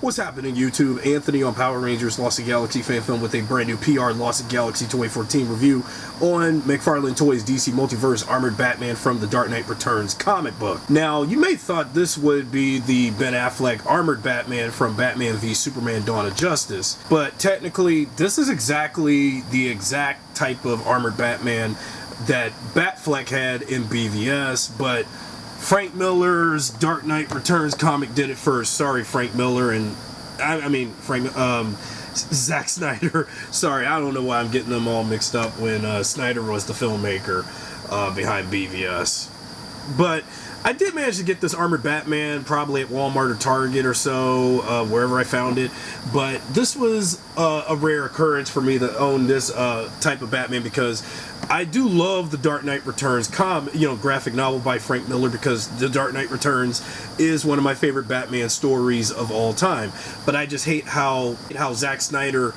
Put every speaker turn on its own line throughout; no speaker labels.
What's happening, YouTube? Anthony on Power Rangers Lost Galaxy fan film with a brand new PRLostGalaxy2014 review on McFarlane Toys DC Multiverse Armored Batman from the Dark Knight Returns comic book. Now, you may thought this would be the Ben Affleck Armored Batman from Batman v Superman Dawn of Justice, but technically, this is exactly the exact type of Armored Batman that Batfleck had in BVS, but Frank Miller's Dark Knight Returns comic did it first. Sorry, Frank Miller, and Zack Snyder. Sorry, I don't know why I'm getting them all mixed up when Snyder was the filmmaker behind BVS. But I did manage to get this Armored Batman probably at Walmart or Target or so, wherever I found it. But this was a rare occurrence for me to own this type of Batman, because I do love the Dark Knight Returns graphic novel by Frank Miller, because the Dark Knight Returns is one of my favorite Batman stories of all time. But I just hate how Zack Snyder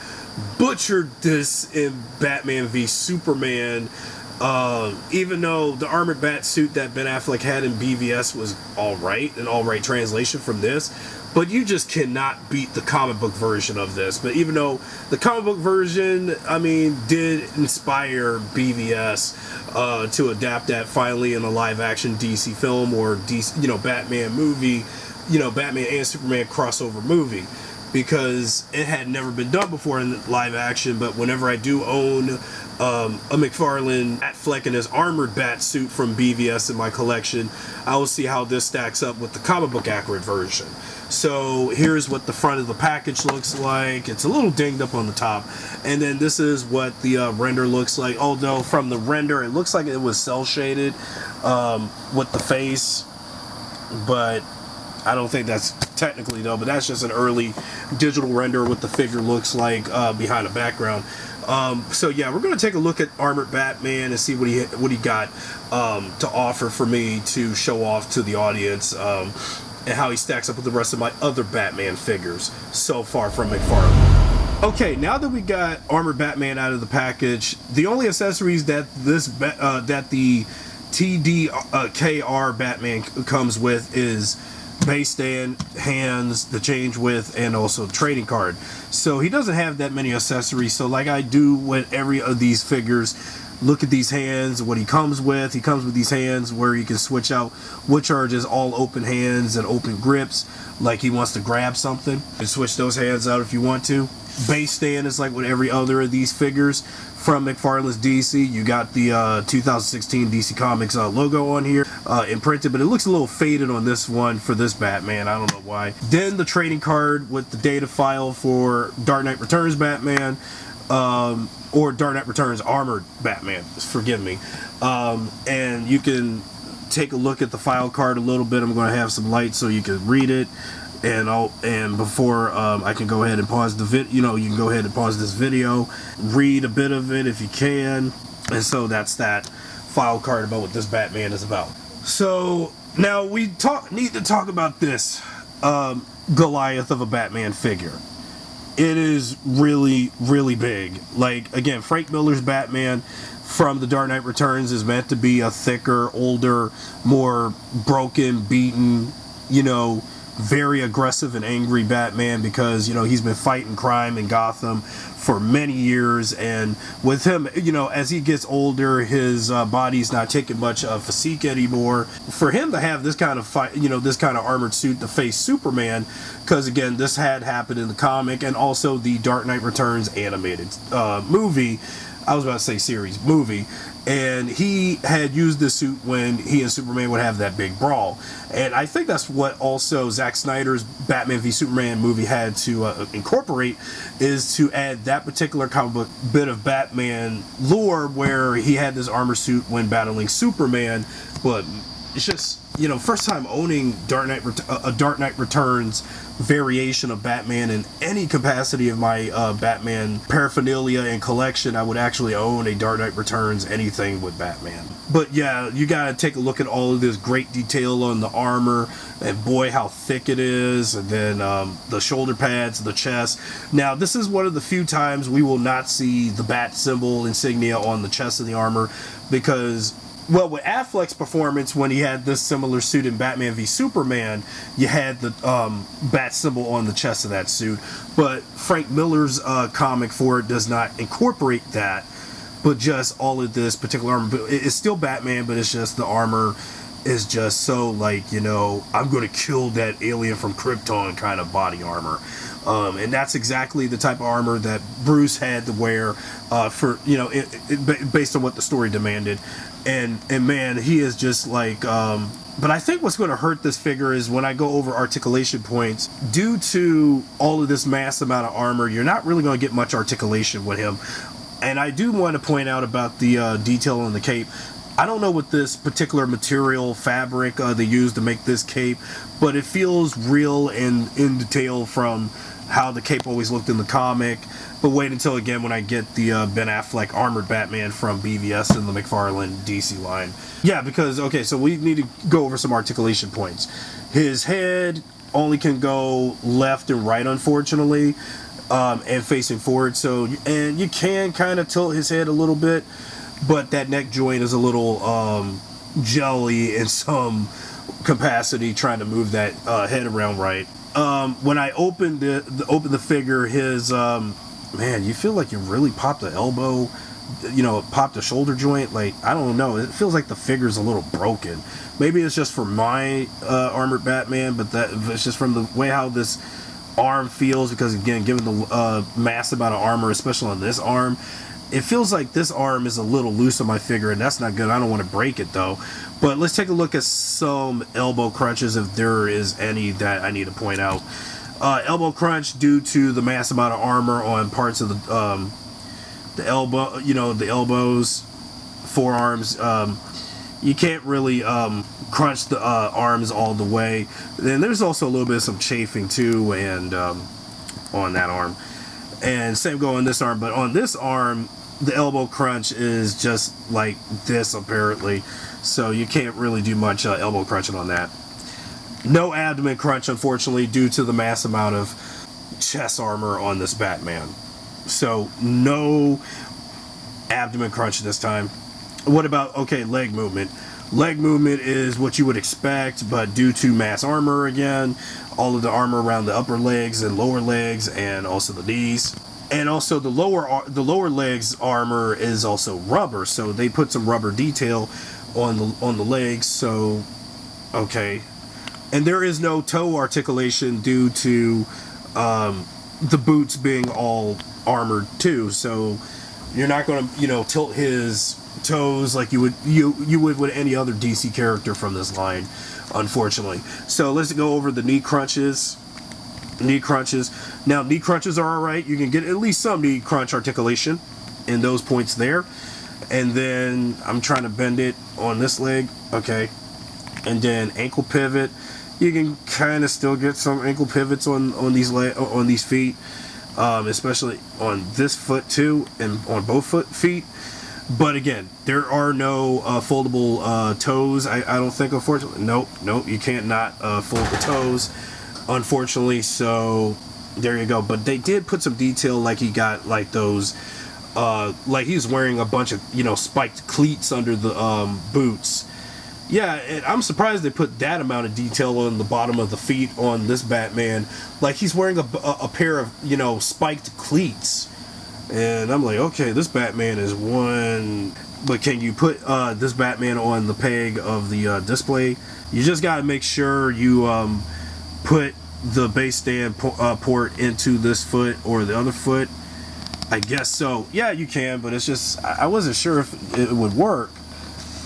butchered this in Batman v Superman. Even though the armored bat suit that Ben Affleck had in BVS was alright, an alright translation from this, but you just cannot beat the comic book version of this. But even though the comic book version, did inspire BVS to adapt that finally in a live action DC film or DC, Batman movie, Batman and Superman crossover movie, because it had never been done before in live action. But whenever I do own a McFarlane Batfleck in his armored bat suit from BVS in my collection, I will see how this stacks up with the comic book accurate version. So here's what the front of the package looks like. It's a little dinged up on the top, and then this is what the render looks like. Although from the render it looks like it was cel shaded with the face, but I don't think that's technically though, but that's just an early digital render what the figure looks like behind the background. So yeah, we're going to take a look at Armored Batman and see what he got to offer for me to show off to the audience, and how he stacks up with the rest of my other Batman figures so far from McFarlane. Okay, now that we got Armored Batman out of the package, the only accessories that the TDKR Batman comes with is base stand, hands, the change width, and also the trading card. So he doesn't have that many accessories. So like I do with every of these figures, look at these hands, what he comes with. He comes with these hands where you can switch out which are just all open hands and open grips, like he wants to grab something, and switch those hands out if you want to. Base stand is like with every other of these figures from McFarlane's DC. You got the 2016 DC Comics logo on here, imprinted, but it looks a little faded on this one for this Batman. I don't know why. Then the trading card with the data file for Dark Knight Returns Batman, or Dark Knight Returns Armored Batman, forgive me. And you can take a look at the file card a little bit. I'm going to have some light so you can read it. And before I can go ahead and pause the video, you can go ahead and pause this video, read a bit of it if you can. And so that's that file card about what this Batman is about. So now we need to talk about this Goliath of a Batman figure. It is really, really big. Like, again, Frank Miller's Batman from the Dark Knight Returns is meant to be a thicker, older, more broken, beaten, very aggressive and angry Batman, because he's been fighting crime in Gotham for many years, and with him, as he gets older, his body's not taking much physique anymore. For him to have this kind of fight, this kind of armored suit to face Superman, because again, this had happened in the comic and also the Dark Knight Returns animated movie. I was about to say series, movie. And he had used this suit when he and Superman would have that big brawl. And I think that's what also Zack Snyder's Batman v Superman movie had to incorporate, is to add that particular comic book bit of Batman lore where he had this armor suit when battling Superman. But it's just, first time owning a Dark Knight Returns variation of Batman in any capacity of my Batman paraphernalia and collection. I would actually own a Dark Knight Returns anything with Batman. But yeah, you gotta take a look at all of this great detail on the armor, and boy, how thick it is. And then the shoulder pads, the chest. Now, this is one of the few times we will not see the bat symbol insignia on the chest of the armor, because Well, with Affleck's performance, when he had this similar suit in Batman v Superman, you had the bat symbol on the chest of that suit. But Frank Miller's comic for it does not incorporate that, but just all of this particular armor. It's still Batman, but it's just the armor is just so, like, you know, I'm going to kill that alien from Krypton kind of body armor. And that's exactly the type of armor that Bruce had to wear for, you know, based on what the story demanded. And man, he is just like, but I think what's going to hurt this figure is when I go over articulation points. Due to all of this mass amount of armor, you're not really going to get much articulation with him. And I do want to point out about the detail on the cape. I don't know what this particular material, fabric they used to make this cape, but it feels real and in detail from how the cape always looked in the comic. But wait until, again, when I get the Ben Affleck armored Batman from BVS in the McFarlane DC line. Yeah, because, okay, so we need to go over some articulation points. His head only can go left and right, unfortunately, and facing forward. So, and you can kind of tilt his head a little bit, but that neck joint is a little jelly in some capacity, trying to move that head around right. When I opened the figure, his man, you feel like you really popped the elbow, you know, popped the shoulder joint. Like, I don't know, it feels like the figure's a little broken. Maybe it's just for my armored Batman, but that it's just from the way how this arm feels, because again, given the massive amount of armor, especially on this arm, it feels like this arm is a little loose on my figure, and that's not good. I don't want to break it though. But let's take a look at some elbow crunches, if there is any that I need to point out. Elbow crunch due to the mass amount of armor on parts of the elbow, you know, the elbows, forearms. You can't really crunch the arms all the way. Then there's also a little bit of some chafing too, and on that arm. And same go on this arm, but on this arm, the elbow crunch is just like this apparently, so you can't really do much elbow crunching on that. No abdomen crunch, unfortunately, due to the mass amount of chest armor on this Batman. So no abdomen crunch this time. What about, okay, leg movement? Leg movement is what you would expect, but due to mass armor again, all of the armor around the upper legs and lower legs, and also the knees. And also the lower legs armor is also rubber, so they put some rubber detail on the legs. So okay, and there is no toe articulation due to the boots being all armored too. So you're not going to, you know, tilt his toes like you would with any other DC character from this line, unfortunately. So let's go over the knee crunches. Knee crunches. Now, knee crunches are alright. You can get at least some knee crunch articulation in those points there. And then I'm trying to bend it on this leg. Okay. And then ankle pivot. You can kind of still get some ankle pivots on these feet, especially on this foot too, and on both feet. But again, there are no foldable toes. I don't think, unfortunately. Nope. You can't not fold the toes, unfortunately. So there you go. But they did put some detail, like he got like those, like he's wearing a bunch of, you know, spiked cleats under the boots. Yeah, and I'm surprised they put that amount of detail on the bottom of the feet on this Batman. Like he's wearing a pair of, you know, spiked cleats. And I'm like, okay, this Batman is one. But can you put this Batman on the peg of the display? You just got to make sure you put the base stand port into this foot or the other foot. I guess so. Yeah, you can, but it's just, I wasn't sure if it would work.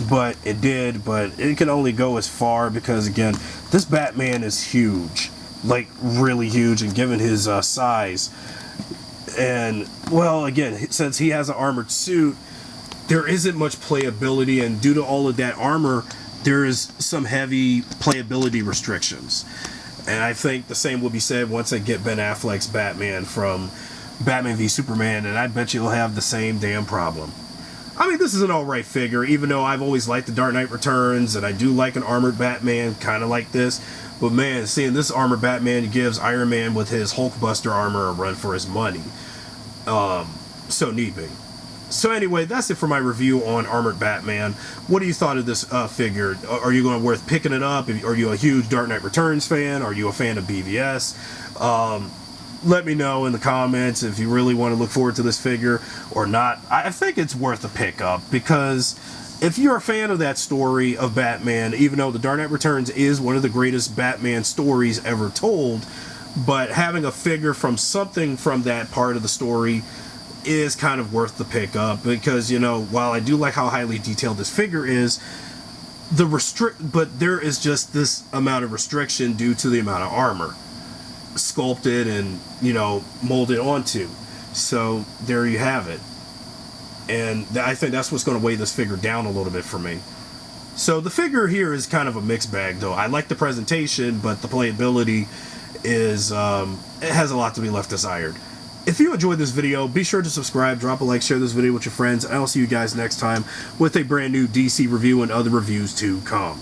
But it did, but it can only go as far because, again, this Batman is huge. Like, really huge, and given his size. And, well, again, since he has an armored suit, there isn't much playability, and due to all of that armor, there is some heavy playability restrictions. And I think the same will be said once I get Ben Affleck's Batman from Batman v Superman, and I bet you'll have the same damn problem. I mean, this is an alright figure, even though I've always liked the Dark Knight Returns, and I do like an armored Batman, kind of like this. But man, seeing this armored Batman gives Iron Man with his Hulkbuster armor a run for his money. So need be. So anyway, that's it for my review on Armored Batman. What do you thought of this figure? Are you going to worth picking it up? Are you a huge Dark Knight Returns fan? Are you a fan of BVS? Let me know in the comments if you really want to look forward to this figure or not. I think it's worth a pickup, because if you're a fan of that story of Batman, even though The Dark Knight Returns is one of the greatest Batman stories ever told, but having a figure from something from that part of the story is kind of worth the pickup, because, you know, while I do like how highly detailed this figure is, but there is just this amount of restriction due to the amount of armor sculpted and, you know, molded onto. So there you have it. And I think that's what's going to weigh this figure down a little bit for me. So the figure here is kind of a mixed bag, though. I like the presentation, but the playability is it has a lot to be left desired. If you enjoyed this video, be sure to subscribe, drop a like, share this video with your friends, and I'll see you guys next time with a brand new DC review and other reviews to come.